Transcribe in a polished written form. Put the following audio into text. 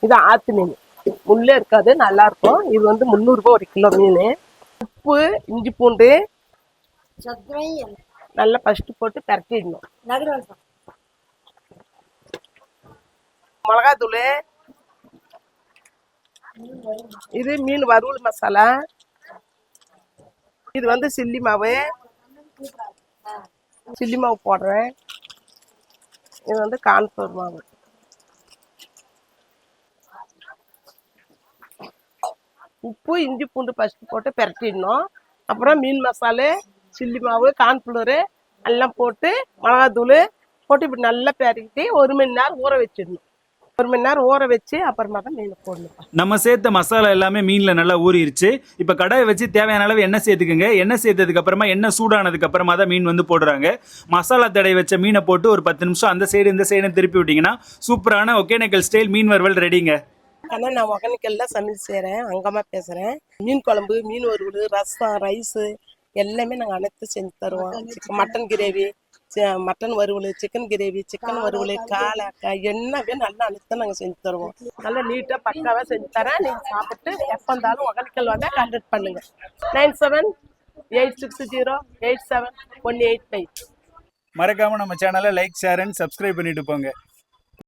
இது ஆத்து மீன், முள்ளே இருக்காது, நல்லா இருக்கும். இது வந்து 300 ரூபாய் ஒரு கிலோ மீன். உப்பு, இஞ்சி பூண்டு நல்லா ஃபர்ஸ்ட் போட்டு பரட்டிடணும். மிளகாத்தூள், இது மீன் வறுவல் மசாலா, இது வந்து சில்லி மாவு, சில்லி மாவு போடுறேன். இது வந்து கார்ன்ஃப்ளவர் மாவு. உப்பு இஞ்சி பூண்டு ஃபர்ஸ்ட் போட்டு பரட்டிடணும். அப்புறம் மீன் மசாலா, சில்லி மாவு, கார்ன்ஃப்ளவர் எல்லாம் போட்டு மிளகாத்தூள் போட்டு இப்படி நல்லா பரட்டிட்டு 1 மணி நேரம் ஊற வச்சிடணும். 1 மணி நேரம் ஊற வச்சு அப்புறமா தான் மீன் போடணும். நம்ம சேர்த்த மசாலா எல்லாமே மீன்ல நல்லா ஊறிடுச்சு. இப்ப கடாயை வச்சு தேவையான அளவு எண்ணெய் சேர்த்துக்குங்க. எண்ணெய் சேர்த்ததுக்கு அப்புறமா எண்ணெய் சூடானதுக்கு அப்புறமா தான் மீன் வந்து போடுறாங்க. மசாலா தடவை வச்ச மீனை போட்டு ஒரு 10 நிமிஷம் அந்த சைடு இந்த சைடு திருப்பி விட்டீங்கன்னா சூப்பரான ஒகேனக்கல் ஸ்டைல் மீன் வறுவல் ரெடிங்க. ஆனால் நான் ஒகேனக்கல்ல சமையல் செய்கிறேன், அங்கமாக பேசுகிறேன். மீன் குழம்பு, மீன் வறுவல், ரசம், ரைஸு எல்லாமே நாங்கள் அனைத்து செஞ்சு தருவோம். மட்டன் கிரேவி, மட்டன் வறுவல், சிக்கன் கிரேவி, சிக்கன் வறுவல், காளாக்காய் என்னவே நல்லா அனைத்தும் நாங்கள் செஞ்சு தருவோம். நல்லா நீட்டாக பக்காவாக செஞ்சு தரேன். நீங்கள் சாப்பிட்டு எப்போ இருந்தாலும் ஒகேனக்கல் வந்தால் கான்டாக்ட் பண்ணுங்கள். 9786087185. மறக்காம நம்ம சேனலை லைக், ஷேர் அண்ட் சப்ஸ்கிரைப் பண்ணிட்டு போங்க.